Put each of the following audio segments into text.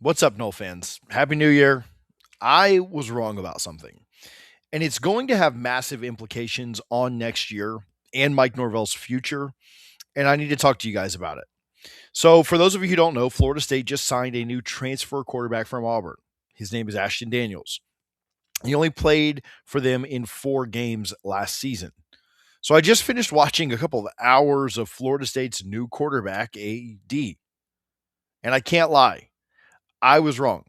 What's up, Noel fans? Happy New Year. I was wrong about something, and it's going to have massive implications on next year and Mike Norvell's future, and I need to talk to you guys about it. So, for those of you who don't know, Florida State just signed a new transfer quarterback from Auburn. His name is Ashton Daniels. He only played for them in 4 games last season. So, I just finished watching a couple of hours of Florida State's new quarterback, AD, and I can't lie, I was wrong.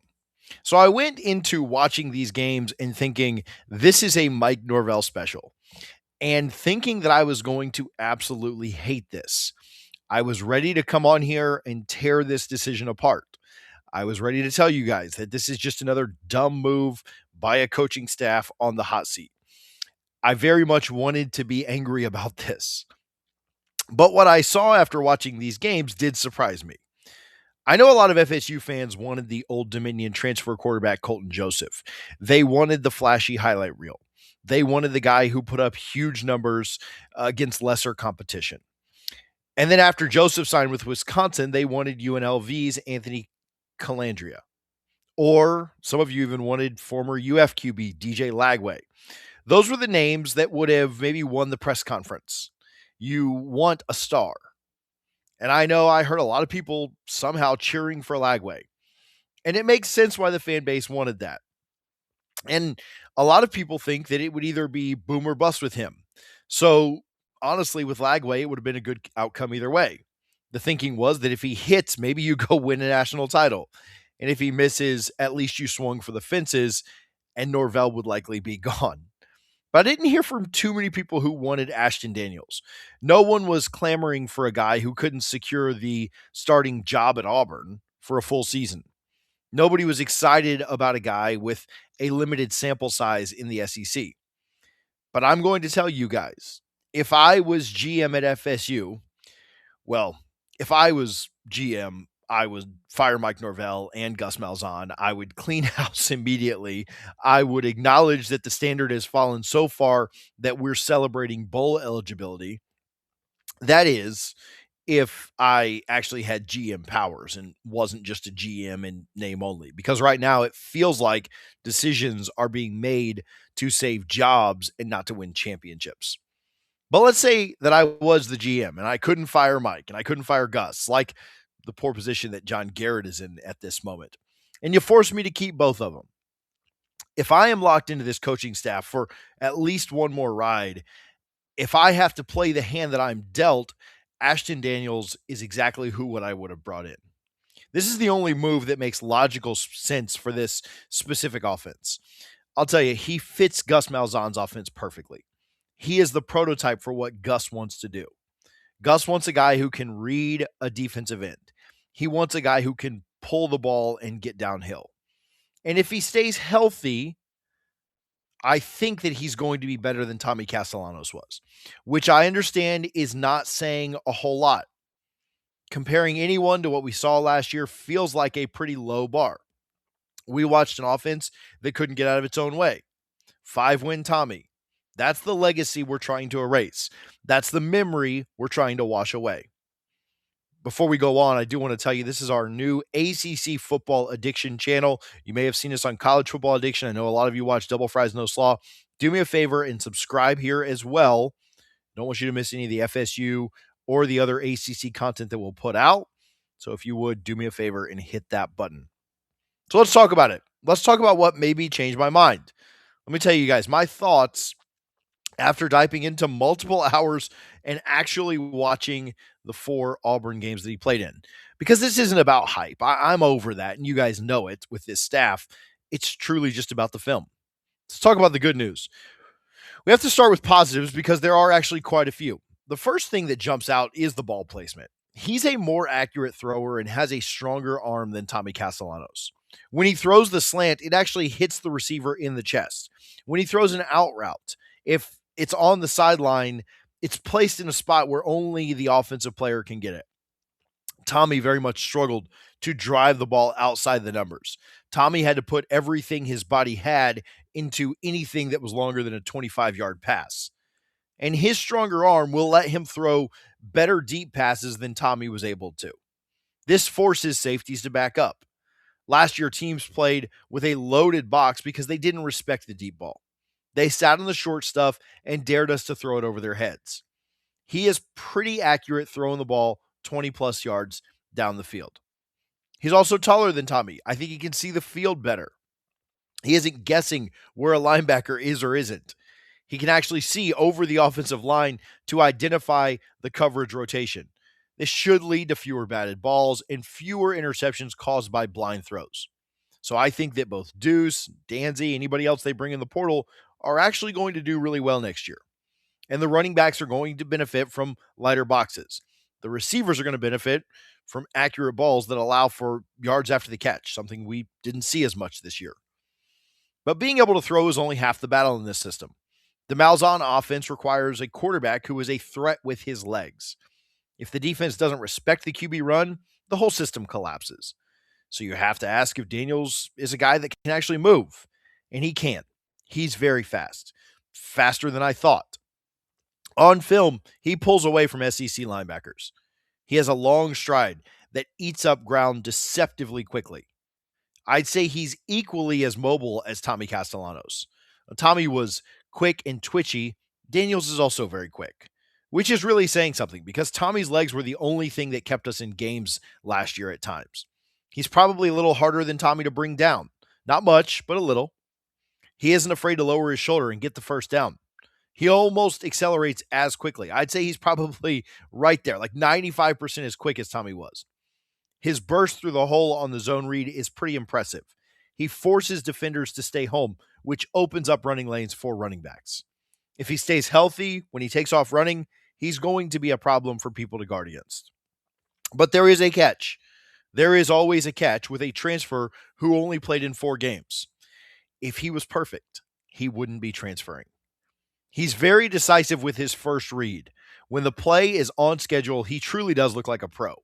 So I went into watching these games and thinking this is a Mike Norvell special and thinking that I was going to absolutely hate this. I was ready to come on here and tear this decision apart. I was ready to tell you guys that this is just another dumb move by a coaching staff on the hot seat. I very much wanted to be angry about this. But what I saw after watching these games did surprise me. I know a lot of FSU fans wanted the Old Dominion transfer quarterback Colton Joseph. They wanted the flashy highlight reel. They wanted the guy who put up huge numbers against lesser competition. And then after Joseph signed with Wisconsin, they wanted UNLV's Anthony Calandria. Or some of you even wanted former UF QB DJ Lagway. Those were the names that would have maybe won the press conference. You want a star. And I know I heard a lot of people somehow cheering for Lagway. And it makes sense why the fan base wanted that. And a lot of people think that it would either be boom or bust with him. So honestly, with Lagway, it would have been a good outcome either way. The thinking was that if he hits, maybe you go win a national title. And if he misses, at least you swung for the fences and Norvell would likely be gone. But I didn't hear from too many people who wanted Ashton Daniels. No one was clamoring for a guy who couldn't secure the starting job at Auburn for a full season. Nobody was excited about a guy with a limited sample size in the SEC. But I'm going to tell you guys, if I was GM at FSU, well, if I was GM, I would fire Mike Norvell and Gus Malzahn. I would clean house immediately. I would acknowledge that the standard has fallen so far that we're celebrating bowl eligibility. That is, if I actually had GM powers and wasn't just a GM in name only. Because right now it feels like decisions are being made to save jobs and not to win championships. But let's say that I was the GM and I couldn't fire Mike and I couldn't fire Gus, like the poor position that John Garrett is in at this moment. And you force me to keep both of them. If I am locked into this coaching staff for at least one more ride, if I have to play the hand that I'm dealt, Ashton Daniels is exactly what I would have brought in. This is the only move that makes logical sense for this specific offense. I'll tell you, he fits Gus Malzahn's offense perfectly. He is the prototype for what Gus wants to do. Gus wants a guy who can read a defensive end. He wants a guy who can pull the ball and get downhill. And if he stays healthy, I think that he's going to be better than Tommy Castellanos was, which I understand is not saying a whole lot. Comparing anyone to what we saw last year feels like a pretty low bar. We watched an offense that couldn't get out of its own way. 5-win Tommy. That's the legacy we're trying to erase. That's the memory we're trying to wash away. Before we go on, I do want to tell you this is our new ACC Football Addiction channel. You may have seen us on College Football Addiction. I know a lot of you watch Double Fries No Slaw. Do me a favor and subscribe here as well. Don't want you to miss any of the FSU or the other ACC content that we'll put out. So if you would, do me a favor and hit that button. So let's talk about it. Let's talk about what maybe changed my mind. Let me tell you guys my thoughts after diving into multiple hours and actually watching the 4 Auburn games that he played in. Because this isn't about hype. I'm over that, and you guys know it with this staff. It's truly just about the film. Let's talk about the good news. We have to start with positives because there are actually quite a few. The first thing that jumps out is the ball placement. He's a more accurate thrower and has a stronger arm than Tommy Castellanos. When he throws the slant, it actually hits the receiver in the chest. When he throws an out route, if it's on the sideline, it's placed in a spot where only the offensive player can get it. Tommy very much struggled to drive the ball outside the numbers. Tommy had to put everything his body had into anything that was longer than a 25-yard pass. And his stronger arm will let him throw better deep passes than Tommy was able to. This forces safeties to back up. Last year, teams played with a loaded box because they didn't respect the deep ball. They sat on the short stuff and dared us to throw it over their heads. He is pretty accurate throwing the ball 20 plus yards down the field. He's also taller than Tommy. I think he can see the field better. He isn't guessing where a linebacker is or isn't. He can actually see over the offensive line to identify the coverage rotation. This should lead to fewer batted balls and fewer interceptions caused by blind throws. So I think that both Deuce, Danzy, anybody else they bring in the portal are actually going to do really well next year. And the running backs are going to benefit from lighter boxes. The receivers are going to benefit from accurate balls that allow for yards after the catch, something we didn't see as much this year. But being able to throw is only half the battle in this system. The Malzahn offense requires a quarterback who is a threat with his legs. If the defense doesn't respect the QB run, the whole system collapses. So you have to ask if Daniels is a guy that can actually move. And he can. He's very fast. Faster than I thought. On film, he pulls away from SEC linebackers. He has a long stride that eats up ground deceptively quickly. I'd say he's equally as mobile as Tommy Castellanos. Tommy was quick and twitchy. Daniels is also very quick, which is really saying something because Tommy's legs were the only thing that kept us in games last year at times. He's probably a little harder than Tommy to bring down. Not much, but a little. He isn't afraid to lower his shoulder and get the first down. He almost accelerates as quickly. I'd say he's probably right there, like 95% as quick as Tommy was. His burst through the hole on the zone read is pretty impressive. He forces defenders to stay home, which opens up running lanes for running backs. If he stays healthy when he takes off running, he's going to be a problem for people to guard against. But there is a catch. There is always a catch with a transfer who only played in 4 games. If he was perfect, he wouldn't be transferring. He's very decisive with his first read. When the play is on schedule, he truly does look like a pro.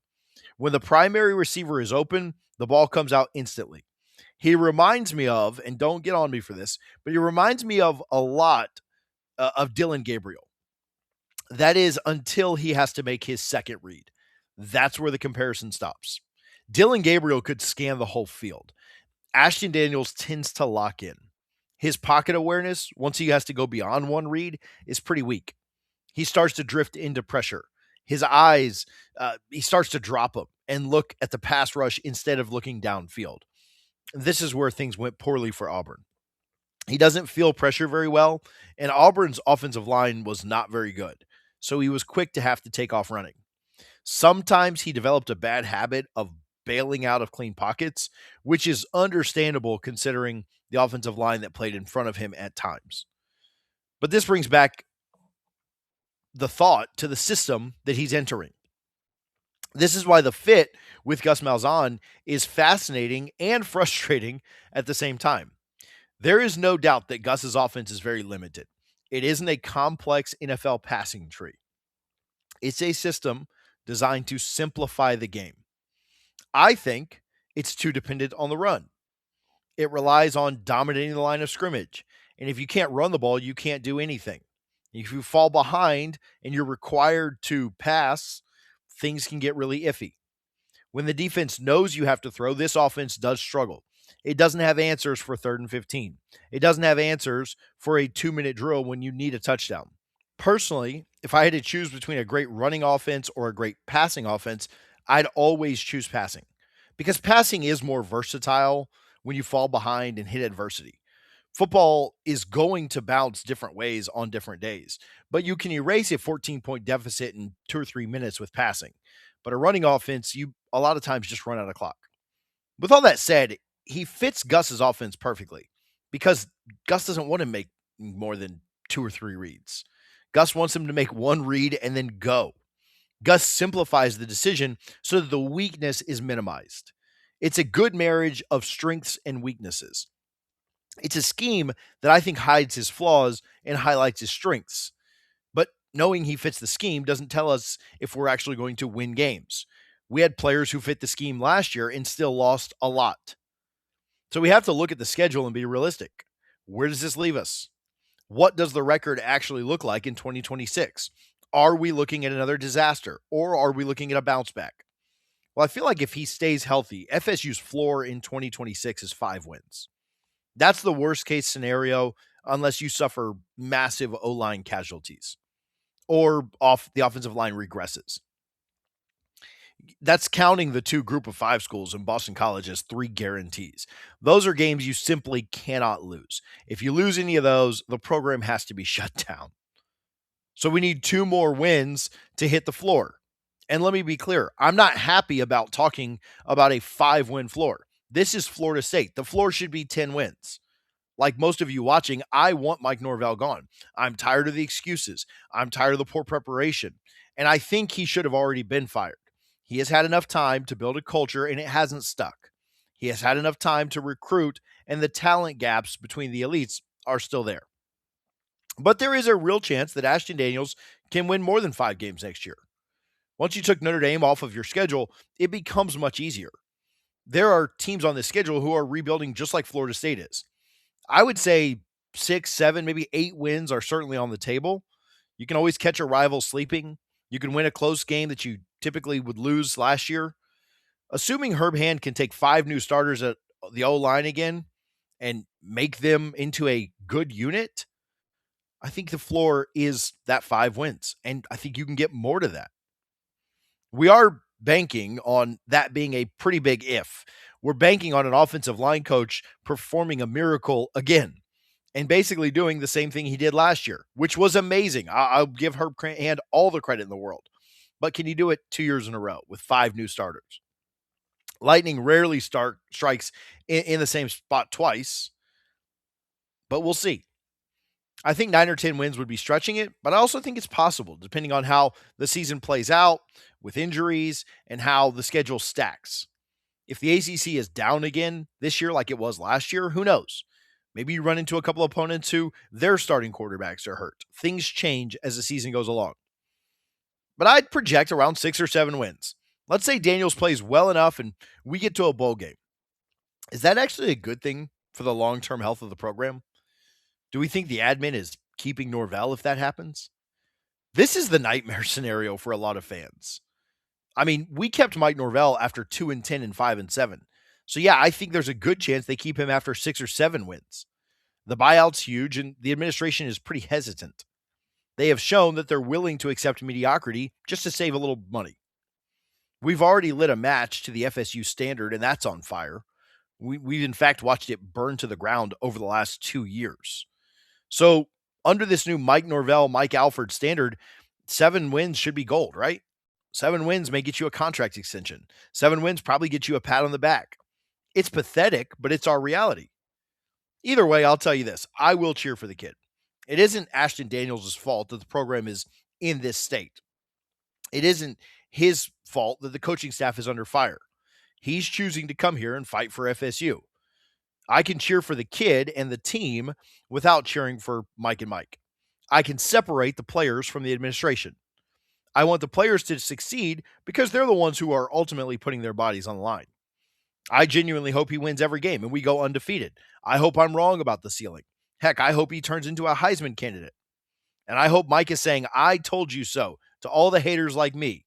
When the primary receiver is open, the ball comes out instantly. He reminds me of, and don't get on me for this, but he reminds me of a lot of Dylan Gabriel. That is until he has to make his second read. That's where the comparison stops. Dylan Gabriel could scan the whole field. Ashton Daniels tends to lock in. His pocket awareness, once he has to go beyond one read, is pretty weak. He starts to drift into pressure. His eyes, he starts to drop them and look at the pass rush instead of looking downfield. This is where things went poorly for Auburn. He doesn't feel pressure very well, and Auburn's offensive line was not very good, so he was quick to have to take off running. Sometimes he developed a bad habit of bailing out of clean pockets, which is understandable considering the offensive line that played in front of him at times. But this brings back the thought to the system that he's entering. This is why the fit with Gus Malzahn is fascinating and frustrating at the same time. There is no doubt that Gus's offense is very limited. It isn't a complex NFL passing tree. It's a system designed to simplify the game. I think it's too dependent on the run. It relies on dominating the line of scrimmage. And if you can't run the ball, you can't do anything. If you fall behind and you're required to pass, things can get really iffy. When the defense knows you have to throw, this offense does struggle. It doesn't have answers for 3rd and 15. It doesn't have answers for a 2-minute drill when you need a touchdown. Personally, if I had to choose between a great running offense or a great passing offense, I'd always choose passing because passing is more versatile when you fall behind and hit adversity. Football is going to bounce different ways on different days, but you can erase a 14-point deficit in 2 or 3 minutes with passing. But a running offense, you a lot of times just run out of clock. With all that said, he fits Gus's offense perfectly because Gus doesn't want to make more than 2 or 3 reads. Gus wants him to make 1 read and then go. Gus simplifies the decision so that the weakness is minimized. It's a good marriage of strengths and weaknesses. It's a scheme that I think hides his flaws and highlights his strengths. But knowing he fits the scheme doesn't tell us if we're actually going to win games. We had players who fit the scheme last year and still lost a lot. So we have to look at the schedule and be realistic. Where does this leave us? What does the record actually look like in 2026? Are we looking at another disaster or are we looking at a bounce back? Well, I feel like if he stays healthy, FSU's floor in 2026 is 5 wins. That's the worst case scenario unless you suffer massive O-line casualties or off the offensive line regresses. That's counting the two group of five schools in Boston College as three guarantees. Those are games you simply cannot lose. If you lose any of those, the program has to be shut down. So we need two more wins to hit the floor. And let me be clear, I'm not happy about talking about a 5-win floor. This is Florida State. The floor should be 10 wins. Like most of you watching, I want Mike Norvell gone. I'm tired of the excuses. I'm tired of the poor preparation. And I think he should have already been fired. He has had enough time to build a culture, and it hasn't stuck. He has had enough time to recruit, and the talent gaps between the elites are still there. But there is a real chance that Ashton Daniels can win more than 5 games next year. Once you took Notre Dame off of your schedule, it becomes much easier. There are teams on this schedule who are rebuilding just like Florida State is. I would say 6, 7, maybe 8 wins are certainly on the table. You can always catch a rival sleeping. You can win a close game that you typically would lose last year. Assuming Herb Hand can take 5 new starters at the O-line again and make them into a good unit, I think the floor is that 5 wins. And I think you can get more to that. We are banking on that being a pretty big if. We're banking on an offensive line coach performing a miracle again and basically doing the same thing he did last year, which was amazing. I'll give Herb Hand all the credit in the world. But can you do it 2 years in a row with 5 new starters? Lightning rarely strikes in the same spot twice, but we'll see. I think 9 or 10 wins would be stretching it, but I also think it's possible depending on how the season plays out with injuries and how the schedule stacks. If the ACC is down again this year like it was last year, who knows? Maybe you run into a couple of opponents who their starting quarterbacks are hurt. Things change as the season goes along. But I'd project around 6 or 7 wins. Let's say Daniels plays well enough and we get to a bowl game. Is that actually a good thing for the long-term health of the program? Do we think the admin is keeping Norvell if that happens? This is the nightmare scenario for a lot of fans. I mean, we kept Mike Norvell after 2-10 and 5-7. So yeah, I think there's a good chance they keep him after 6 or 7 wins. The buyout's huge and the administration is pretty hesitant. They have shown that they're willing to accept mediocrity just to save a little money. We've already lit a match to the FSU standard, and that's on fire. We've in fact watched it burn to the ground over the last 2 years. So under this new Mike Norvell, Mike Alford standard, 7 wins should be gold, right? 7 wins may get you a contract extension. 7 wins probably get you a pat on the back. It's pathetic, but it's our reality. Either way, I'll tell you this. I will cheer for the kid. It isn't Ashton Daniels' fault that the program is in this state. It isn't his fault that the coaching staff is under fire. He's choosing to come here and fight for FSU. I can cheer for the kid and the team without cheering for Mike and Mike. I can separate the players from the administration. I want the players to succeed because they're the ones who are ultimately putting their bodies on the line. I genuinely hope he wins every game and we go undefeated. I hope I'm wrong about the ceiling. Heck, I hope he turns into a Heisman candidate. And I hope Mike is saying, I told you so to all the haters like me.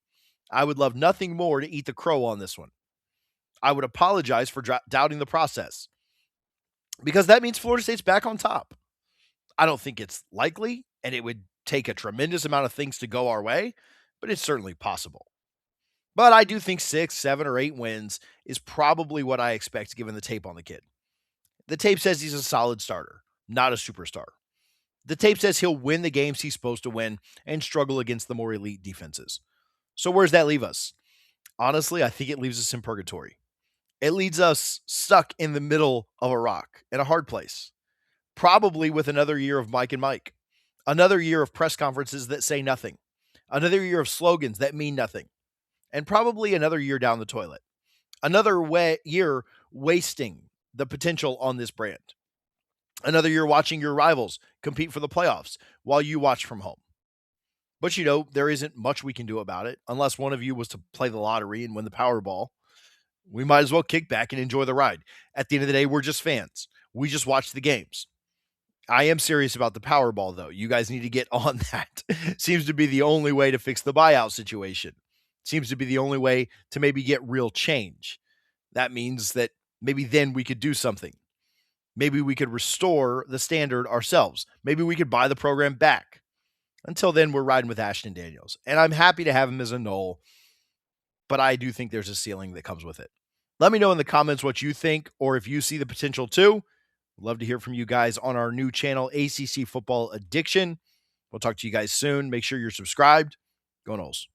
I would love nothing more to eat the crow on this one. I would apologize for doubting the process because that means Florida State's back on top. I don't think it's likely, and it would take a tremendous amount of things to go our way, but it's certainly possible. But I do think 6, 7, or 8 wins is probably what I expect given the tape on the kid. The tape says he's a solid starter, not a superstar. The tape says he'll win the games he's supposed to win and struggle against the more elite defenses. So where does that leave us? Honestly, I think it leaves us in purgatory. It leaves us stuck in the middle of a rock in a hard place, probably with another year of Mike and Mike, another year of press conferences that say nothing, another year of slogans that mean nothing, and probably another year down the toilet, another year wasting the potential on this brand, another year watching your rivals compete for the playoffs while you watch from home. But there isn't much we can do about it unless one of you was to play the lottery and win the Powerball. We might as well kick back and enjoy the ride. At the end of the day, we're just fans. We just watch the games. I am serious about the Powerball, though. You guys need to get on that. Seems to be the only way to fix the buyout situation. Seems to be the only way to maybe get real change. That means that maybe then we could do something. Maybe we could restore the standard ourselves. Maybe we could buy the program back. Until then, we're riding with Ashton Daniels. And I'm happy to have him as a Knoll, but I do think there's a ceiling that comes with it. Let me know in the comments what you think, or if you see the potential too. Love to hear from you guys on our new channel, ACC Football Addiction. We'll talk to you guys soon. Make sure you're subscribed. Go Noles.